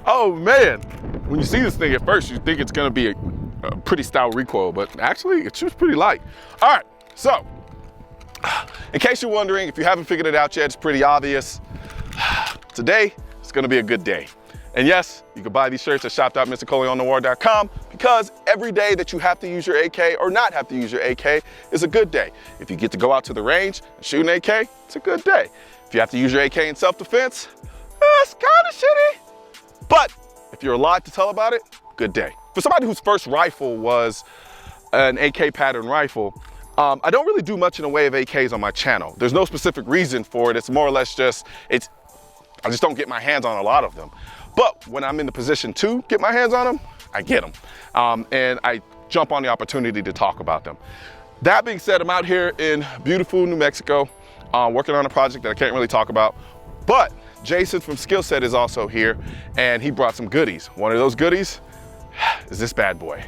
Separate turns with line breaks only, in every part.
Oh man, when you see this thing at first, you think it's gonna be a pretty stout recoil, but actually it shoots pretty light. All right, so in case you're wondering, if you haven't figured it out yet, it's pretty obvious. Today, it's gonna be a good day. And yes, you can buy these shirts at shop.mrcolionnoir.com because every day that you have to use your AK or not have to use your AK is a good day. If you get to go out to the range and shoot an AK, it's a good day. If you have to use your AK in self-defense, it's kind of shitty. But if you're alive to tell about it, good day. For somebody whose first rifle was an AK pattern rifle, I don't really do much in the way of AKs on my channel. There's no specific reason for it. It's more or less just, I just don't get my hands on a lot of them. But when I'm in the position to get my hands on them, I get them. And I jump on the opportunity to talk about them. That being said, I'm out here in beautiful New Mexico, working on a project that I can't really talk about. But Jason from Skillset is also here, and he brought some goodies. One of those goodies is this bad boy,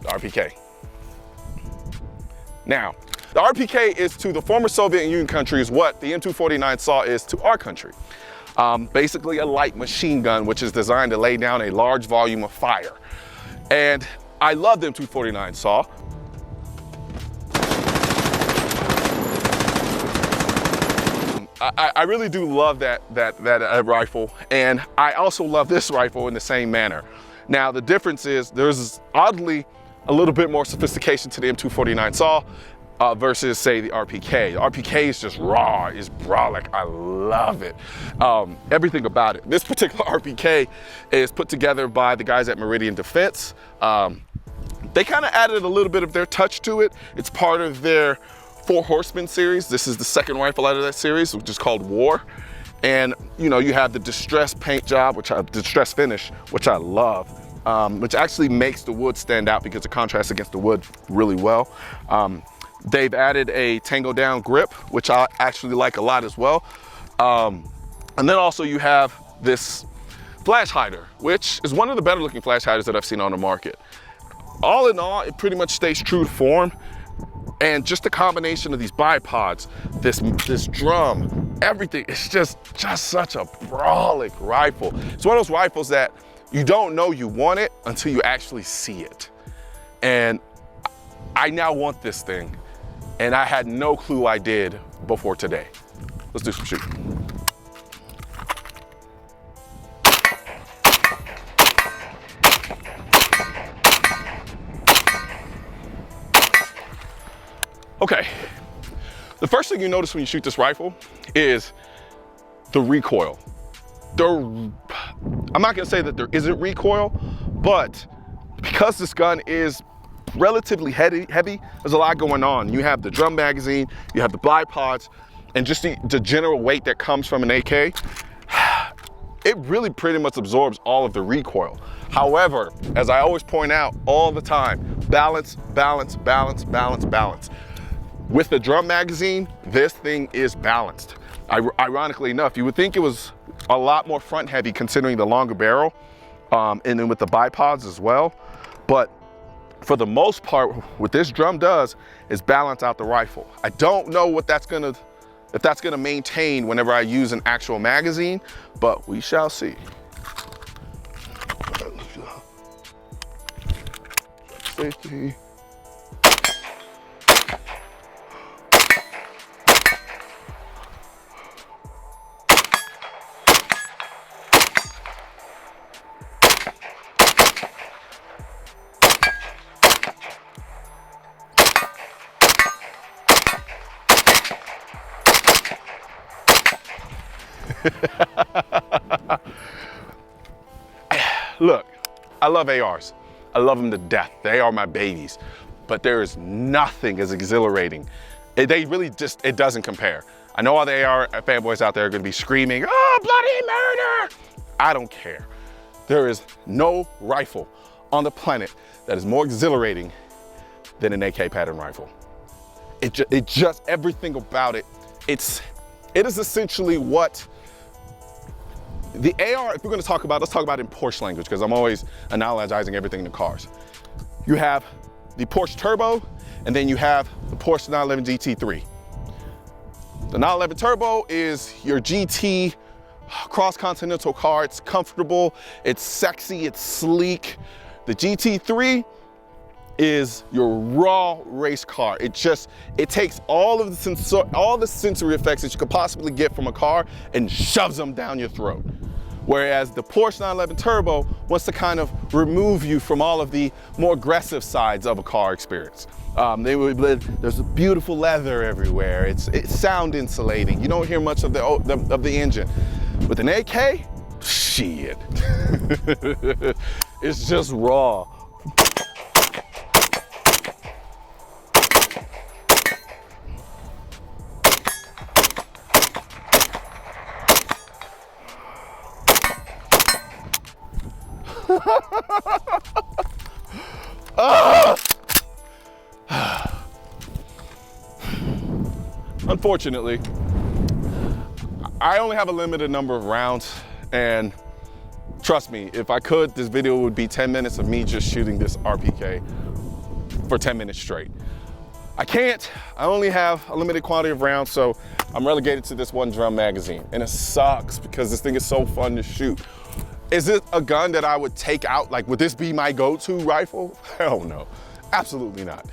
the RPK. Now, the RPK is to the former Soviet Union countries what the M249 SAW is to our country. Basically a light machine gun, which is designed to lay down a large volume of fire. And I love the M249 SAW. I really do love that rifle, and I also love this rifle in the same manner. Now the difference is there's oddly a little bit more sophistication to the M249 SAW versus say the RPK. The RPK is just raw, it's brolic, I love it. Everything about it. This particular RPK is put together by the guys at Meridian Defense. They kind of added a little bit of their touch to it. It's part of their 4 Horsemen series. This is the second rifle out of that series, which is called War. And you know, you have the distress paint job, distress finish, which I love, which actually makes the wood stand out because it contrasts against the wood really well. They've added a tango down grip, which I actually like a lot as well. And then also you have this flash hider, which is one of the better looking flash hiders that I've seen on the market. All in all, it pretty much stays true to form. And just the combination of these bipods, this drum, everything, it's just such a brolic rifle. It's one of those rifles that you don't know you want it until you actually see it. And I now want this thing. And I had no clue I did before today. Let's do some shooting. Okay, the first thing you notice when you shoot this rifle is the recoil. I'm not gonna say that there isn't recoil, but because this gun is relatively heavy, there's a lot going on. You have the drum magazine, you have the bipods, and just the general weight that comes from an AK, it really pretty much absorbs all of the recoil. However, as I always point out all the time, balance, balance, balance, balance, balance. With the drum magazine, this thing is balanced. Ironically enough, you would think it was a lot more front heavy considering the longer barrel, and then with the bipods as well. But for the most part, what this drum does is balance out the rifle. I don't know if that's gonna maintain whenever I use an actual magazine, but we shall see. Safety. Look, I love ARs. I love them to death. They are my babies. But there is nothing as exhilarating. It doesn't compare. I know all the AR fanboys out there are gonna be screaming, "Oh, bloody murder!" I don't care. There is no rifle on the planet that is more exhilarating than an AK pattern rifle. It just everything about it. It is essentially what the AR, if we're gonna talk about, let's talk about it in Porsche language, because I'm always analogizing everything in the cars. You have the Porsche Turbo, and then you have the Porsche 911 GT3. The 911 Turbo is your GT cross-continental car. It's comfortable, it's sexy, it's sleek. The GT3 is your raw race car. It takes all the sensory effects that you could possibly get from a car and shoves them down your throat. Whereas the Porsche 911 Turbo wants to kind of remove you from all of the more aggressive sides of a car experience. There's beautiful leather everywhere. It's sound insulating. You don't hear much of the engine. With an AK, shit. It's just raw. Unfortunately, I only have a limited number of rounds, and trust me, if I could, this video would be 10 minutes of me just shooting this RPK for 10 minutes straight. I can't. I only have a limited quantity of rounds, so I'm relegated to this one drum magazine, and it sucks because this thing is so fun to shoot. Is it a gun that I would take out? Like, would this be my go-to rifle? Hell no, absolutely not.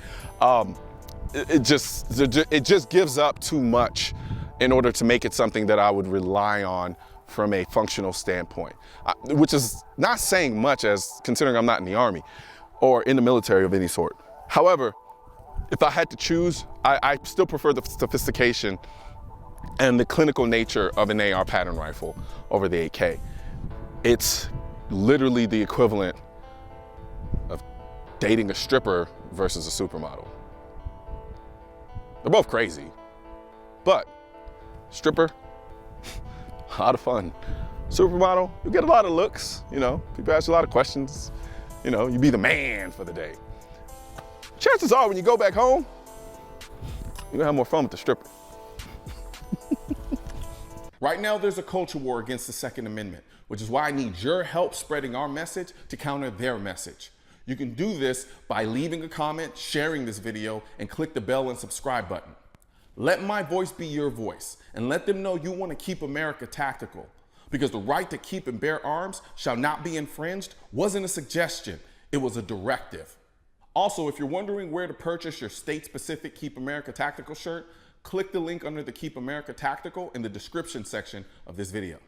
It just gives up too much in order to make it something that I would rely on from a functional standpoint, which is not saying much, as considering I'm not in the Army or in the military of any sort. However, if I had to choose, I still prefer the sophistication and the clinical nature of an AR pattern rifle over the AK. It's literally the equivalent of dating a stripper versus a supermodel. They're both crazy, but stripper, a lot of fun. Supermodel, you get a lot of looks, you know, people ask you a lot of questions, you know, you be the man for the day. Chances are when you go back home, you're gonna have more fun with the stripper. Right now, there's a culture war against the Second Amendment, which is why I need your help spreading our message to counter their message. You can do this by leaving a comment, sharing this video, and click the bell and subscribe button. Let my voice be your voice, and let them know you want to keep America tactical, because the right to keep and bear arms shall not be infringed wasn't a suggestion, it was a directive. Also, if you're wondering where to purchase your state-specific Keep America Tactical shirt, click the link under the Keep America Tactical in the description section of this video.